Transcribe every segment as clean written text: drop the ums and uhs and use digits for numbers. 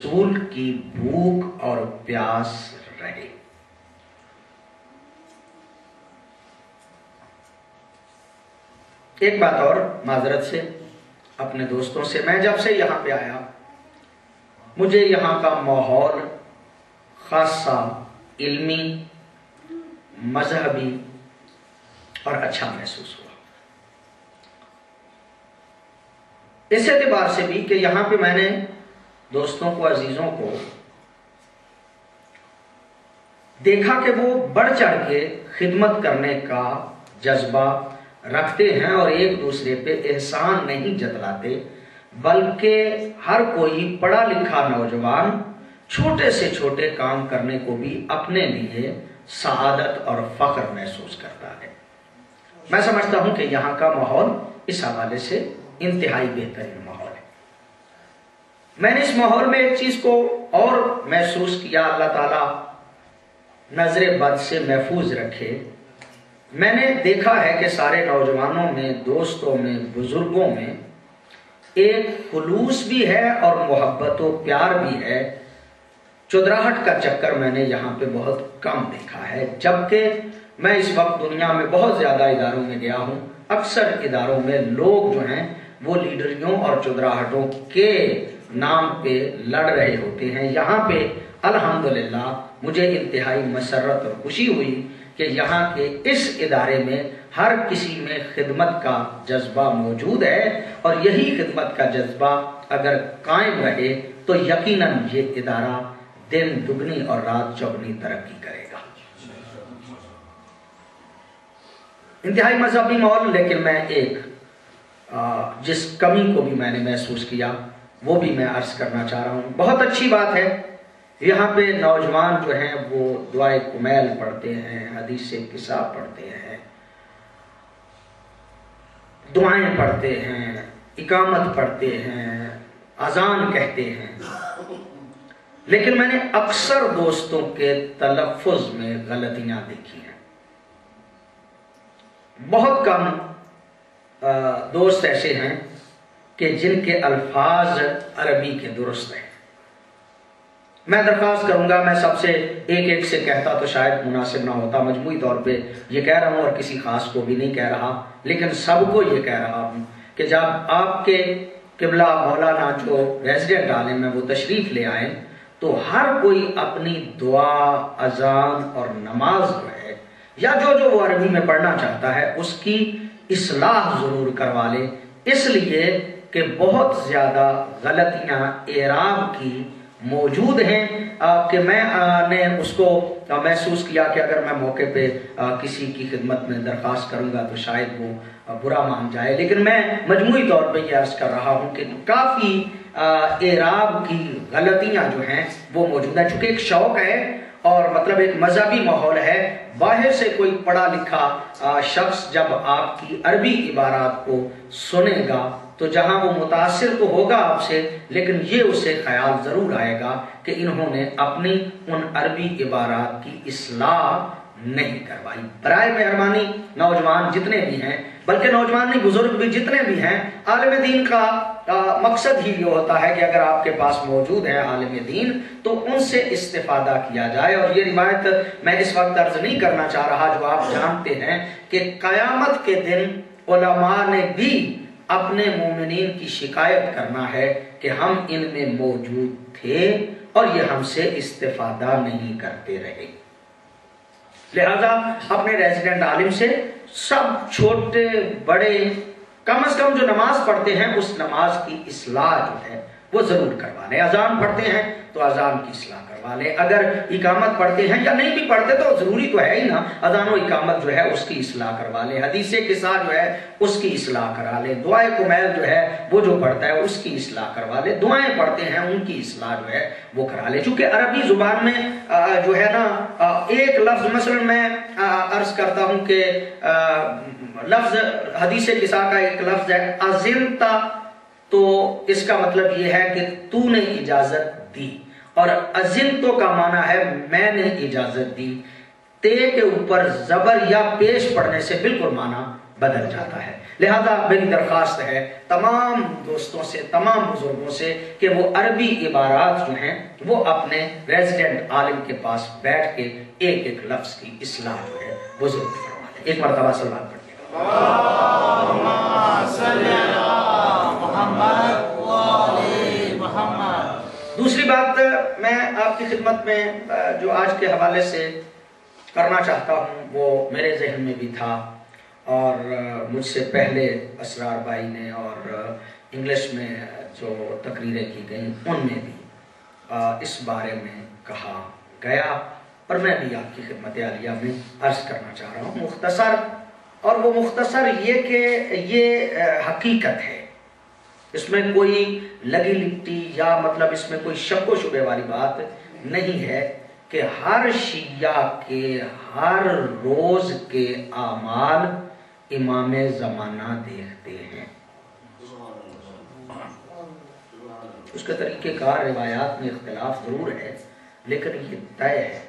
रसूल की भूख और प्यास रहे। एक बात और माजरत से अपने दोस्तों से, मैं जब से यहाँ पे आया मुझे यहाँ का माहौल खासा इल्मी, मजहबी और अच्छा महसूस हुआ। इस एतबार से भी कि यहाँ पे मैंने दोस्तों को, अजीजों को देखा कि वो बढ़ चढ़ के खिदमत करने का जज्बा रखते हैं और एक दूसरे पे एहसान नहीं जतलाते, बल्कि हर कोई पढ़ा लिखा नौजवान छोटे से छोटे काम करने को भी अपने लिए सआदत और फख्र महसूस करता है। मैं समझता हूं कि यहाँ का माहौल इस हवाले से इंतहाई बेहतरीन माहौल है। मैंने इस माहौल में एक चीज को और महसूस किया, अल्लाह ताला नजरे बद से महफूज रखे। मैंने देखा है कि सारे नौजवानों में, दोस्तों में, बुजुर्गों में एक खुलूस भी है और मोहब्बत और प्यार भी है। चुदराहट का चक्कर मैंने यहाँ पे बहुत कम देखा है, जबकि मैं इस वक्त दुनिया में बहुत ज्यादा इदारों में गया हूँ। अक्सर इदारों में लोग जो हैं वो लीडरियों और चुदराहटों के नाम पे लड़ रहे होते हैं। यहाँ पे अल्हम्दुलिल्लाह मुझे इंतहाई मसरत और खुशी हुई कि यहाँ के इस इदारे में हर किसी में खिदमत का जज्बा मौजूद है, और यही खिदमत का जज्बा अगर कायम रहे तो यकीनन ये इदारा दिन दुगनी और रात चौगनी तरक्की करेगा। इंतहाई मजहबी माहौल, लेकिन मैं एक जिस कमी को भी मैंने महसूस किया वो भी मैं अर्ज करना चाह रहा हूँ। बहुत अच्छी बात है, यहाँ पे नौजवान जो हैं वो दुआए कुमैल पढ़ते हैं, हदीस किस्सा पढ़ते हैं, दुआएं पढ़ते हैं, इकामत पढ़ते हैं, अजान कहते हैं। लेकिन मैंने अक्सर दोस्तों के तलफ़ुज़ में गलतियां देखी हैं। बहुत कम दोस्त ऐसे हैं कि जिनके अल्फाज अरबी के दुरुस्त हैं। मैं दरख्वास्त करूंगा, मैं सबसे एक एक से कहता तो शायद मुनासिब ना होता, मजमूई तौर पे ये कह रहा हूं और किसी खास को भी नहीं कह रहा, लेकिन सबको ये कह रहा हूं कि जब आपके किबला मौलाना जो रेजिडेंट आलिम है वो तशरीफ ले आए तो हर कोई अपनी दुआ, अजान और नमाज जो है या जो वो अरबी में पढ़ना चाहता है उसकी इस्लाह जरूर करवा ले, इसलिए कि बहुत ज्यादा गलतियां एराब की मौजूद हैं कि मैंने उसको महसूस किया कि अगर मैं मौके पे किसी की खिदमत में दरख्वास्त करूंगा तो शायद वो बुरा मान जाए। लेकिन मैं मजमूई तौर पे ये अर्ज कर रहा हूं कि काफ़ी एराब की गलतियां जो हैं वो मौजूद हैं। चूँकि एक शौक है और मतलब एक मजहबी माहौल है, बाहर से कोई पढ़ा लिखा शख्स जब आपकी अरबी इबारात को सुनेगा तो जहां वो मुतासिर तो होगा आपसे, लेकिन ये उसे ख्याल जरूर आएगा कि इन्होंने अपनी उन अरबी इबारात की इस्लाह नहीं करवाई। बराए मेहरबानी नौजवान जितने भी हैं, बल्कि नौजवान नहीं बुजुर्ग भी जितने भी हैं, आलिम दीन का मकसद ही ये होता है कि अगर आपके पास मौजूद है आलिम दीन तो उनसे इस्तिफादा किया जाए। और ये रिवायत मैं इस वक्त अर्ज नहीं करना चाह रहा, जो आप जानते हैं कि कयामत के दिन उलमा ने भी अपने मोमिनीन की शिकायत करना है कि हम इनमें मौजूद थे और ये हमसे इस्तिफादा नहीं करते रहे। लिहाजा अपने रेजिडेंट आलिम से सब छोटे बड़े कम से कम जो नमाज पढ़ते हैं उस नमाज की इस्लाह जो है वो जरूर करवा लें। अजान पढ़ते हैं तो अजान की इस्लाह करवा लें। अगर इकामत पढ़ते हैं या नहीं भी पढ़ते तो जरूरी तो है ही ना, अजान और इकामत जो है उसकी इस्लाह करवा लें। हदीस किस्सा जो है उसकी इस्लाह करा लें। दुआए कुमैल जो है वो जो पढ़ता है उसकी इस्लाह करवा ले। दुआएं पढ़ते हैं उनकी इस्लाह जो है वो करा ले। चूंकि अरबी जुबान में जो है ना एक लफ्ज, मसलन मैं अर्ज करता हूं कि लफ्ज हदीस किस्सा का एक लफ्ज है अजिनता, तो इसका मतलब यह है कि तूने इजाजत दी, और अजिनतो का माना है मैंने इजाजत दी। ते के ऊपर जबर या पेश पढ़ने से बिल्कुल माना बदल जाता है। लिहाजा मेरी दरख्वास्त है तमाम दोस्तों से, तमाम बुजुर्गों से कि वो अरबी इबारात जो हैं वो अपने रेजिडेंट आलिम के पास बैठ के एक एक लफ्ज की इस्लाह जो है वो जरूर फरमा लें। एक मरतबा सलवात पढ़िएगा। दूसरी बात मैं आपकी खिदमत में जो आज के हवाले से करना चाहता हूँ वो मेरे जहन में भी था और मुझसे पहले असरार भाई ने और इंग्लिश में जो तकरीरें की गई उनमें भी इस बारे में कहा गया और मैं भी आपकी खिदमत आलिया में अर्ज करना चाह रहा हूँ मुख्तसर। और वो मुख्तसर ये कि ये हकीकत है, इसमें कोई लगी लिपटी या मतलब इसमें कोई शक व शुबे वाली बात नहीं है कि हर शिया के हर रोज के आमाल इमाम ज़माना देखते हैं। उसके तरीक़ेकार रिवायात में इख्तिलाफ जरूर है, लेकिन ये तय है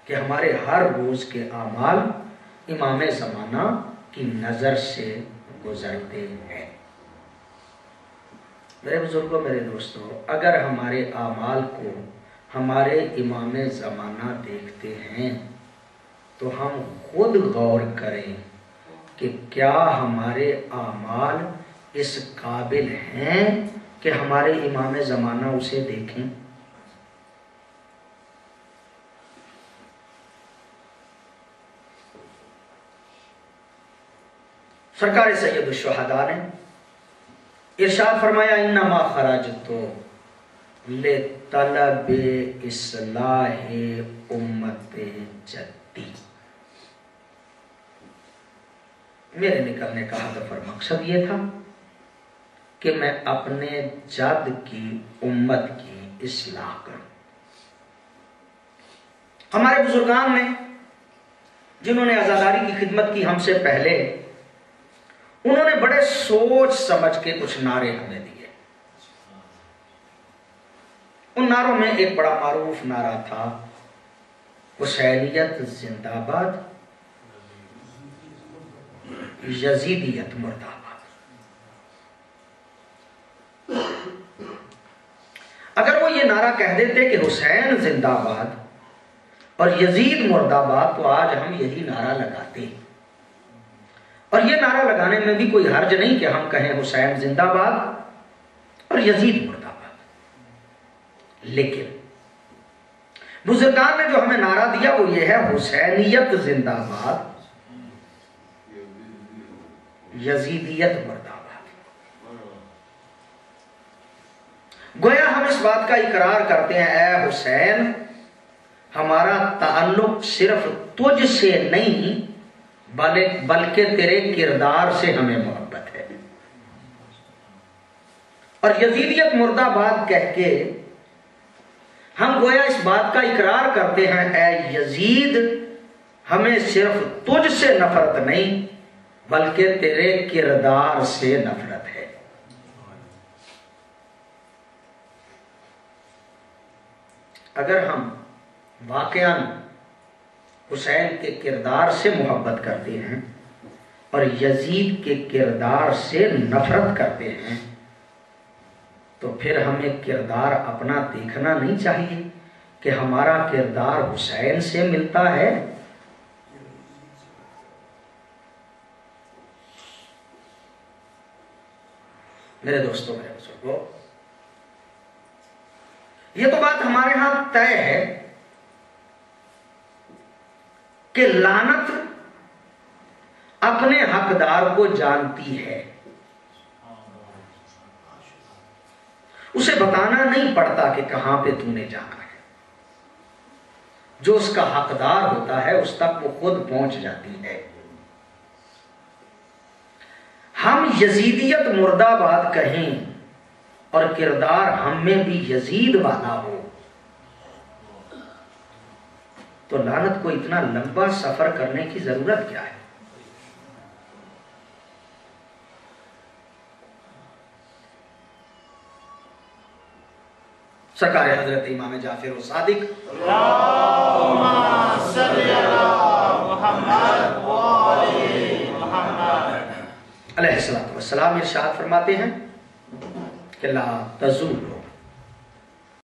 कि हमारे हर रोज के आमाल इमाम ज़माना की नज़र से गुजरते हैं। मेरे बुजुर्गों, मेरे दोस्तों, अगर हमारे आमाल को हमारे इमाम ज़माना देखते हैं तो हम खुद गौर करें कि क्या हमारे आमाल इस काबिल हैं कि हमारे इमाम ज़माना उसे देखें। सरकार सैयद शुहदा ने इरशाद फरमाया, इन्नमा खरजतो ले तलब इस्लाहे उम्मते जद्दी। मेरे निकलने का हदफ और मकसद ये था कि मैं अपने जद की उम्मत की इस्लाह करूं। हमारे बुजुर्गान ने जिन्होंने आजादारी की खिदमत की हमसे पहले, उन्होंने बड़े सोच समझ के कुछ नारे हमें दिए। उन नारों में एक बड़ा मारूफ नारा था, हुसैनियत जिंदाबाद, यजीदियत मुर्दाबाद। अगर वो ये नारा कह देते कि हुसैन जिंदाबाद और यजीद मुर्दाबाद, तो आज हम यही नारा लगाते। और ये नारा लगाने में भी कोई हर्ज नहीं कि हम कहें हुसैन जिंदाबाद और यजीद मुर्दाबाद। लेकिन बुजुर्गान ने जो हमें नारा दिया वो ये है, हुसैनियत जिंदाबाद, यजीदियत मुर्दाबाद। गोया हम इस बात का इकरार करते हैं, ऐ हुसैन, हमारा ताल्लुक सिर्फ तुझ से नहीं बल्कि तेरे किरदार से हमें मोहब्बत है। और यजीदियत मुर्दाबाद कह के हम गोया इस बात का इकरार करते हैं, ऐ यजीद, हमें सिर्फ तुझ से नफरत नहीं बल्कि तेरे किरदार से नफरत है। अगर हम वाकयान हुसैन के किरदार से मोहब्बत करते हैं और यजीद के किरदार से नफरत करते हैं, तो फिर हमें किरदार अपना देखना नहीं चाहिए कि हमारा किरदार हुसैन से मिलता है। मेरे दोस्तों, मेरे बुजुर्गों, ये तो बात हमारे यहां तय है कि लानत अपने हकदार को जानती है, उसे बताना नहीं पड़ता कि कहां पे तूने जाना है। जो उसका हकदार होता है उस तक वो खुद पहुंच जाती है। हम यजीदियत मुर्दाबाद कहें और किरदार हम में भी यजीद वाला हो, तो लानत को इतना लंबा सफर करने की जरूरत क्या है। सरकार हजरत इमाम जाफर सादिक अल्लाहुम्मा सल्ली अला मुहम्मद व आले अलैहिस्सलातु वस्सलाम इरशाद फरमाते हैं कि ला तज़ूल